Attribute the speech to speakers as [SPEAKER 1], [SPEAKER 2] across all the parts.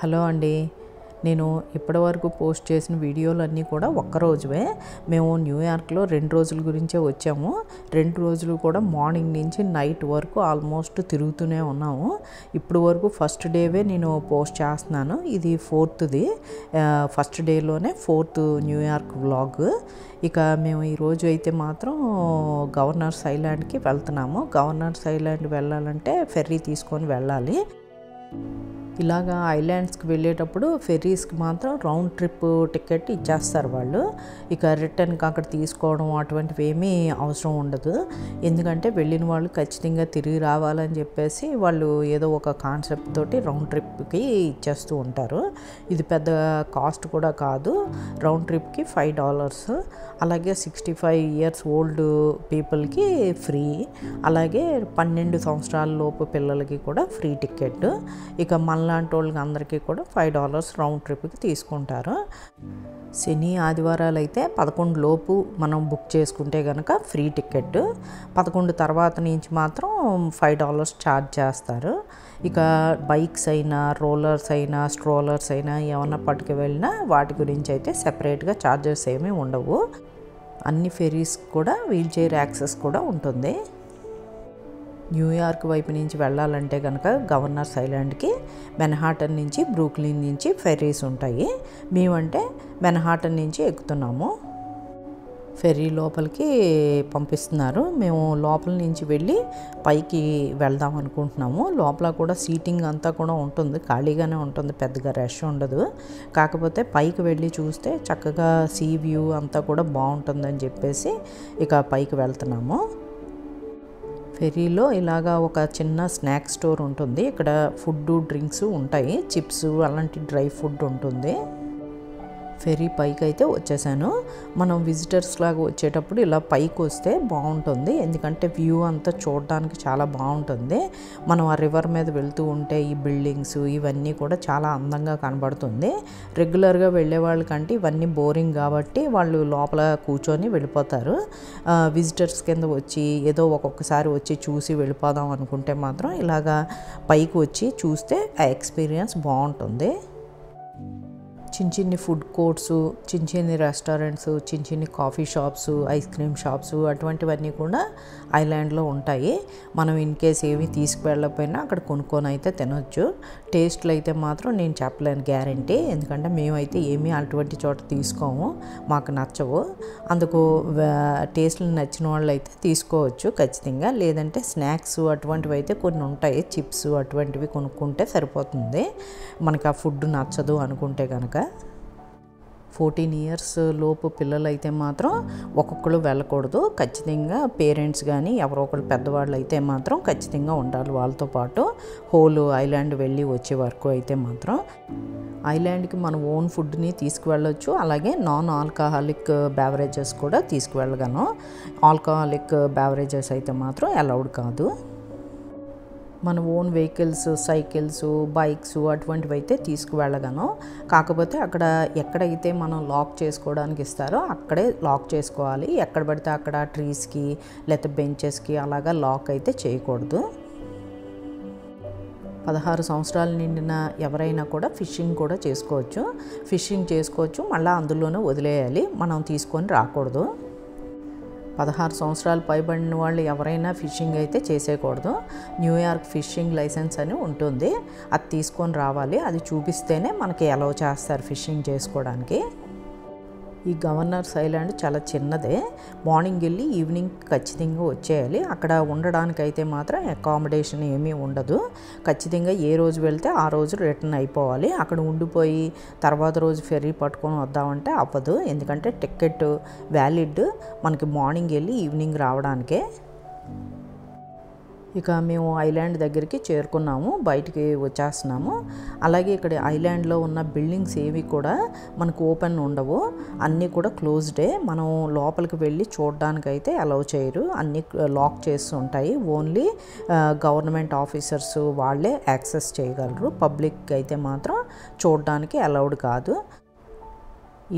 [SPEAKER 1] Hello అండి. నేను ఇప్పటివరకు పోస్ట్ చేసిన వీడియోలన్నీ కూడా ఒక్కరోజువే. మేము న్యూయార్క్లో 2 రోజుల గురించే వచ్చాము. 2 రోజులు కూడా మార్నింగ్ నుంచి నైట్ వరకు ఆల్మోస్ట్ తిరుగుతూనే ఉన్నాము. ఇప్పుడు వరకు ఫస్ట్ డేవే నేను పోస్ట్ చేస్తున్నాను. ఇది 4th first డేలోనే 4th New York vlog. ఇక మేము ఈరోజు అయితే మాత్రం గవర్నర్స్ ఐలాండ్కి వెళ్తున్నాము. గవర్నర్స్ ఐలాండ్ వెళ్ళాలంటే ఫెర్రీ తీసుకొని వెళ్ళాలి. ఇలాగా ఐలాండ్స్కి వెళ్ళేటప్పుడు ఫెర్రీస్కి మాత్రం రౌండ్ ట్రిప్ టికెట్ ఇచ్చేస్తారు వాళ్ళు. ఇక రిటర్న్కి అక్కడ తీసుకోవడం అటువంటివి ఏమీ అవసరం ఉండదు. ఎందుకంటే వెళ్ళిన వాళ్ళు ఖచ్చితంగా తిరిగి రావాలని చెప్పేసి వాళ్ళు ఏదో ఒక కాన్సెప్ట్ తోటి రౌండ్ ట్రిప్కి ఇచ్చేస్తూ ఉంటారు. ఇది పెద్ద కాస్ట్ కూడా కాదు. రౌండ్ ట్రిప్కి $5. అలాగే 65 years ఓల్డ్ పీపుల్కి ఫ్రీ. అలాగే 12 సంవత్సరాల లోపు పిల్లలకి కూడా ఫ్రీ టికెట్. ఇక మనలాంటి వాళ్ళకి అందరికీ కూడా $5 రౌండ్ ట్రిప్కి తీసుకుంటారు. శని ఆదివారాలు అయితే 11 లోపు మనం బుక్ చేసుకుంటే కనుక ఫ్రీ టికెట్. 11 తర్వాత నుంచి మాత్రం $5 ఛార్జ్ చేస్తారు. ఇక బైక్స్ అయినా రోలర్స్ అయినా స్ట్రోలర్స్ అయినా ఏమన్నా పట్టుకు వెళ్ళినా వాటి గురించి అయితే సెపరేట్గా ఛార్జెస్ ఏమీ ఉండవు. అన్ని ఫెరీస్ కూడా వీల్ చైర్ యాక్సెస్ కూడా ఉంటుంది. న్యూయార్క్ వైపు నుంచి వెళ్ళాలంటే కనుక గవర్నర్స్ ఐలాండ్కి మెన్హాటన్ నుంచి బ్రూక్లిన్ నుంచి ఫెర్రీస్ ఉంటాయి. మేమంటే మెన్హాటన్ నుంచి ఎక్కుతున్నాము. ఫెర్రీ లోపలికి పంపిస్తున్నారు. మేము లోపల నుంచి వెళ్ళి పైకి వెళ్దాం అనుకుంటున్నాము. లోపల కూడా సీటింగ్ అంతా కూడా ఉంటుంది, ఖాళీగానే ఉంటుంది, పెద్దగా రష్ ఉండదు. కాకపోతే పైకి వెళ్ళి చూస్తే చక్కగా సీ వ్యూ అంతా కూడా బాగుంటుందని చెప్పేసి ఇక పైకి వెళ్తున్నాము. ఫెర్రీలో ఇలాగా ఒక చిన్న స్నాక్ స్టోర్ ఉంటుంది. ఇక్కడ ఫుడ్ డ్రింక్స్ ఉంటాయి, చిప్స్ అలాంటి డ్రై ఫుడ్ ఉంటుంది. ఫెర్రీ పైకి అయితే వచ్చేసాను. మనం విజిటర్స్ లాగా వచ్చేటప్పుడు ఇలా పైకి వస్తే బాగుంటుంది. ఎందుకంటే వ్యూ అంతా చూడడానికి చాలా బాగుంటుంది. మనం ఆ రివర్ మీద వెళ్తూ ఉంటే ఈ బిల్డింగ్స్ ఇవన్నీ కూడా చాలా అందంగా కనబడుతుంది. రెగ్యులర్గా వెళ్ళే వాళ్ళకంటే ఇవన్నీ బోరింగ్ కాబట్టి వాళ్ళు లోపల కూర్చొని వెళ్ళిపోతారు. విజిటర్స్ కింద వచ్చి ఏదో ఒక్కొక్కసారి వచ్చి చూసి వెళ్ళిపోదాం అనుకుంటే మాత్రం ఇలాగా పైకి వచ్చి చూస్తే ఆ ఎక్స్పీరియన్స్ బాగుంటుంది. చిన్న చిన్ని ఫుడ్ కోర్ట్స్, చిన్న చిన్ని రెస్టారెంట్స్, చిన్న చిన్ని coffee shops, ice cream shops అటువంటివన్నీ కూడా ఐలాండ్లో ఉంటాయి. మనం ఇన్ కేస్ ఏమీ తీసుకువెళ్ళకపోయినా అక్కడ కొనుక్కొని అయితే తినొచ్చు. టేస్ట్లు అయితే మాత్రం నేను చెప్పలేను గ్యారంటీ. ఎందుకంటే మేమైతే ఏమీ అటువంటి చోట తీసుకోము, మాకు నచ్చవు. అందుకు టేస్ట్లు నచ్చిన వాళ్ళు అయితే తీసుకోవచ్చు ఖచ్చితంగా. లేదంటే స్నాక్స్ అటువంటివి అయితే కొన్ని ఉంటాయి, చిప్స్ అటువంటివి కొనుక్కుంటే సరిపోతుంది మనకు ఆ ఫుడ్ నచ్చదు అనుకుంటే కనుక. 14 years లోపు పిల్లలు అయితే మాత్రం ఒక్కొక్కరు వెళ్ళకూడదు. ఖచ్చితంగా పేరెంట్స్ కానీ ఎవరో ఒకరు పెద్దవాళ్ళు అయితే మాత్రం ఖచ్చితంగా ఉండాలి వాళ్ళతో పాటు. హోల్ ఐలాండ్ వెళ్ళి వచ్చే వరకు అయితే మాత్రం ఐలాండ్కి మన ఓన్ ఫుడ్ని తీసుకువెళ్ళొచ్చు. అలాగే నాన్ ఆల్కహాలిక్ బెవరేజెస్ కూడా తీసుకువెళ్ళగలను. ఆల్కహాలిక్ బెవరేజెస్ అయితే మాత్రం అలౌడ్ కాదు. మన ఓన్ వెహికల్స్, సైకిల్స్, బైక్స్ అటువంటివి అయితే తీసుకువెళ్ళగలను. కాకపోతే అక్కడ ఎక్కడైతే మనం లాక్ చేసుకోవడానికి ఇస్తారో అక్కడే లాక్ చేసుకోవాలి. ఎక్కడ పడితే అక్కడ ట్రీస్కి లేకపోతే బెంచెస్కి అలాగా లాక్ అయితే చేయకూడదు. 16 సంవత్సరాలు నిండిన ఎవరైనా కూడా ఫిషింగ్ కూడా చేసుకోవచ్చు. ఫిషింగ్ చేసుకోవచ్చు, మళ్ళీ అందులోనే వదిలేయాలి, మనం తీసుకొని రాకూడదు. 16 సంవత్సరాలు పైబడిన వాళ్ళు ఎవరైనా ఫిషింగ్ అయితే చేసేయకూడదు. న్యూయార్క్ ఫిషింగ్ లైసెన్స్ అని ఉంటుంది, అది తీసుకొని రావాలి. అది చూపిస్తేనే మనకి అలౌ చేస్తారు ఫిషింగ్ చేసుకోవడానికి. ఈ గవర్నర్స్ ఐలాండ్ చాలా చిన్నదే. మార్నింగ్ వెళ్ళి ఈవినింగ్ ఖచ్చితంగా వచ్చేయాలి. అక్కడ ఉండడానికి అయితే మాత్రం అకామిడేషన్ ఏమీ ఉండదు. ఖచ్చితంగా ఏ రోజు వెళ్తే ఆ రోజు రిటర్న్ అయిపోవాలి. అక్కడ ఉండిపోయి తర్వాత రోజు ఫెర్రీ పట్టుకొని వద్దామంటే అవ్వదు. ఎందుకంటే టికెట్ వ్యాలిడ్ మనకి మార్నింగ్ వెళ్ళి ఈవినింగ్ రావడానికే. ఇక మేము ఐలాండ్ దగ్గరికి చేరుకున్నాము, బయటికి వచ్చేస్తున్నాము. అలాగే ఇక్కడ ఐలాండ్లో ఉన్న బిల్డింగ్స్ ఏవి కూడా మనకు ఓపెన్ ఉండవు, అన్నీ కూడా క్లోజ్డే. మనం లోపలికి వెళ్ళి చూడడానికైతే అలౌ చేయరు, అన్నీ లాక్ చేస్తూ ఉంటాయి. ఓన్లీ గవర్నమెంట్ ఆఫీసర్స్ వాళ్ళే యాక్సెస్ చేయగలరు. పబ్లిక్ అయితే మాత్రం చూడడానికి అలౌడ్ కాదు.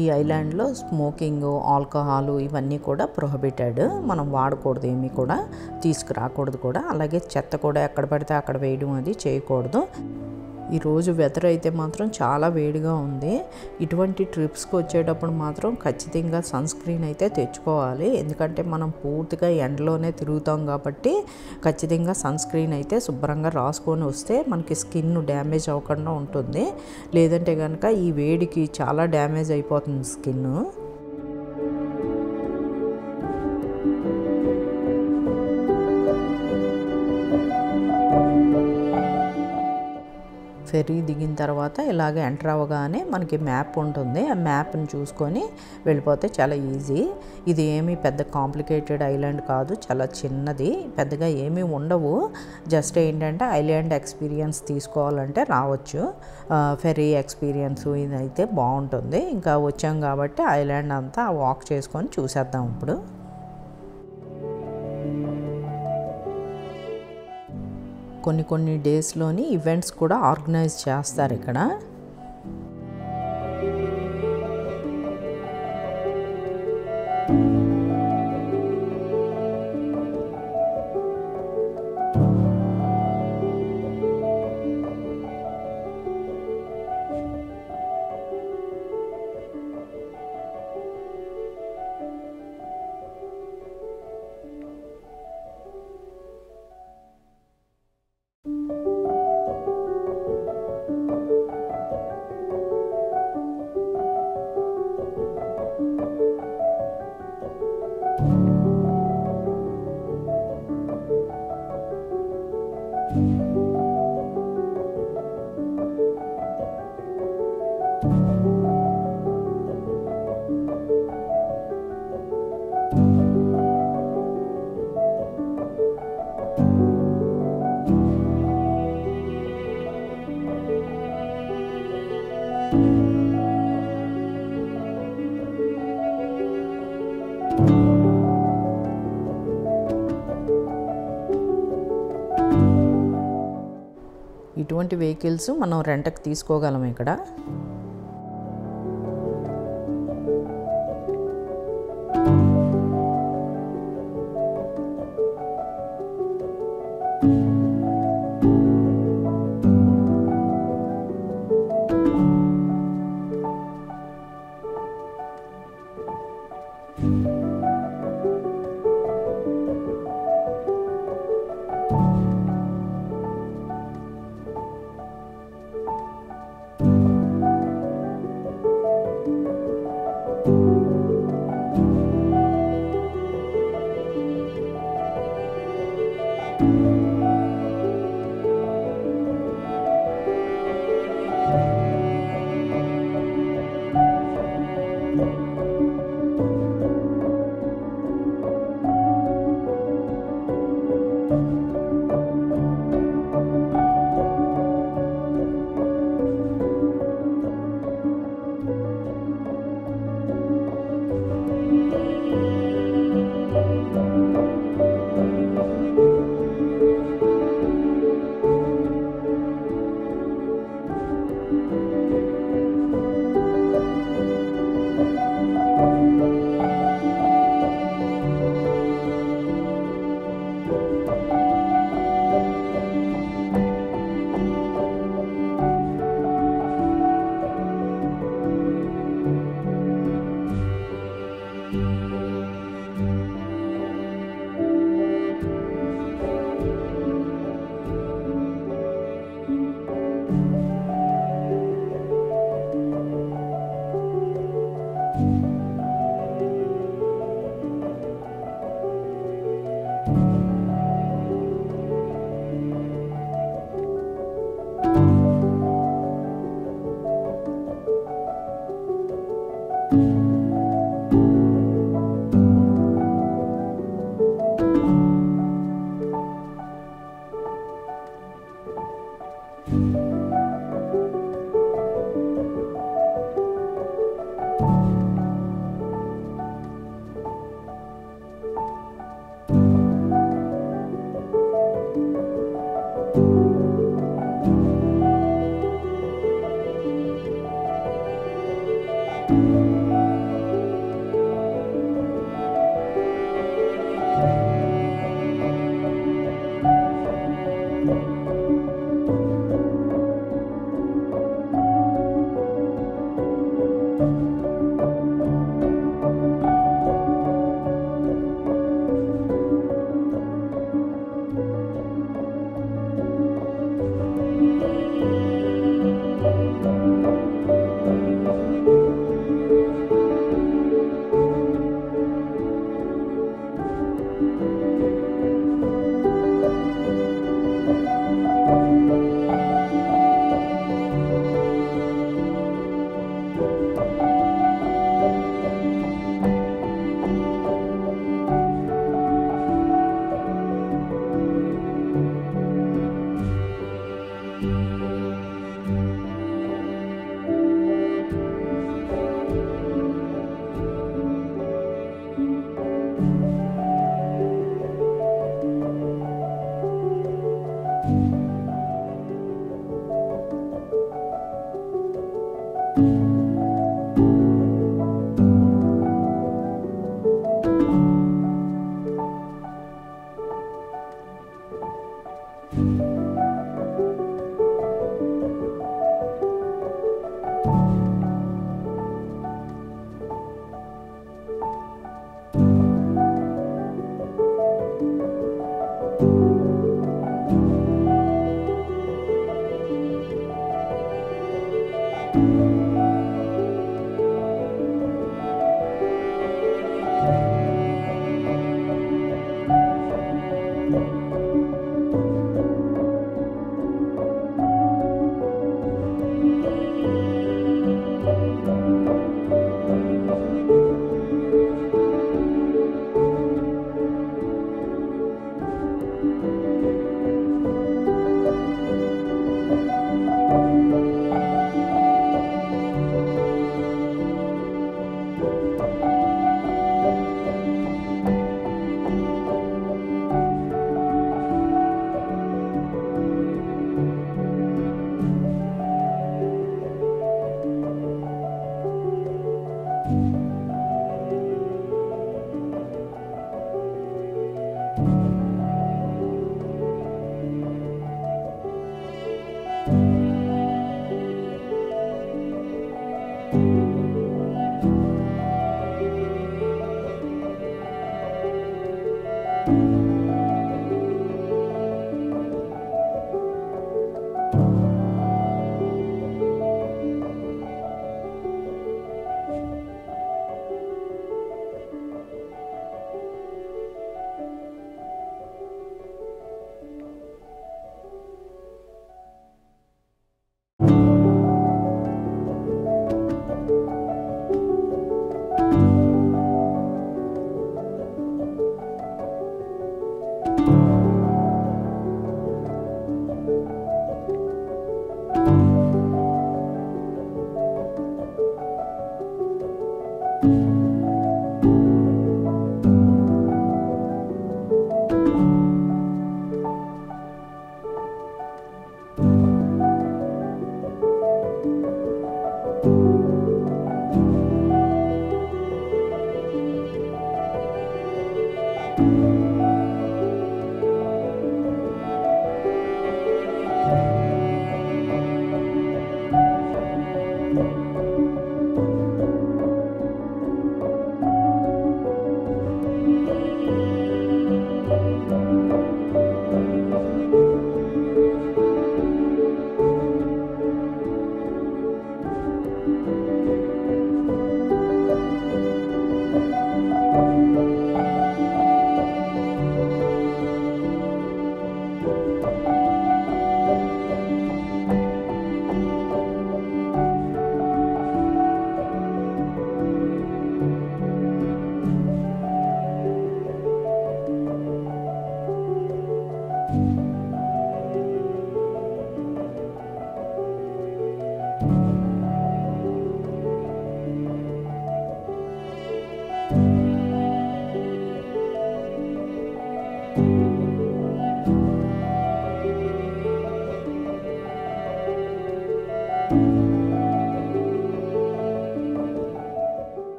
[SPEAKER 1] ఈ ఐలాండ్లో స్మోకింగ్, ఆల్కహాల్ ఇవన్నీ కూడా ప్రొహిబిటెడ్. మనం వాడకూడదు, ఏమీ కూడా తీసుకురాకూడదు కూడా. అలాగే చెత్త కూడా ఎక్కడ పడితే అక్కడ వేయడం అది చేయకూడదు. ఈరోజు వెదర్ అయితే మాత్రం చాలా వేడిగా ఉంది. ఇటువంటి ట్రిప్స్కి వచ్చేటప్పుడు మాత్రం ఖచ్చితంగా సన్ స్క్రీన్ అయితే తెచ్చుకోవాలి. ఎందుకంటే మనం పూర్తిగా ఎండలోనే తిరుగుతాం కాబట్టి ఖచ్చితంగా సన్ స్క్రీన్ అయితే శుభ్రంగా రాసుకొని వస్తే మనకి స్కిన్ డ్యామేజ్ అవ్వకుండా ఉంటుంది. లేదంటే కనుక ఈ వేడికి చాలా డ్యామేజ్ అయిపోతుంది స్కిన్. ఫెర్రీ దిగిన తర్వాత ఇలాగ ఎంటర్ అవ్వగానే మనకి మ్యాప్ ఉంటుంది. ఆ మ్యాప్ని చూసుకొని వెళ్ళిపోతే చాలా ఈజీ. ఇది ఏమీ పెద్ద కాంప్లికేటెడ్ ఐలాండ్ కాదు, చాలా చిన్నది, పెద్దగా ఏమీ ఉండవు. జస్ట్ ఏంటంటే ఐలాండ్ ఎక్స్పీరియన్స్ తీసుకోవాలంటే రావచ్చు. ఫెర్రీ ఎక్స్పీరియన్స్ ఇదైతే బాగుంటుంది. ఇంకా వచ్చాం కాబట్టి ఐలాండ్ అంతా వాక్ చేసుకొని చూసేద్దాం ఇప్పుడు. కొన్ని డేస్లోని ఈవెంట్స్ కూడా ఆర్గనైజ్ చేస్తారు ఇక్కడ. ఇటువంటి వెహికల్స్ మనం రెంట్కి తీసుకోగలం ఇక్కడ.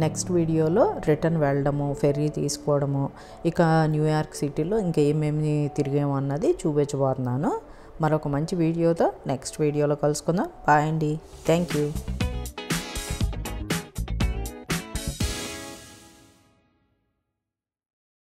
[SPEAKER 1] నెక్స్ట్ వీడియోలో రిటర్న్ వెళ్ళడము, ఫెర్రీ తీసుకోవడము, ఇక న్యూయార్క్ సిటీలో ఇంకా ఏమేమి తిరిగాము అన్నది చూపించబోతున్నాను. మరొక మంచి వీడియోతో నెక్స్ట్ వీడియోలో కలుసుకుందాం. బాయ్ అండి. Thank you.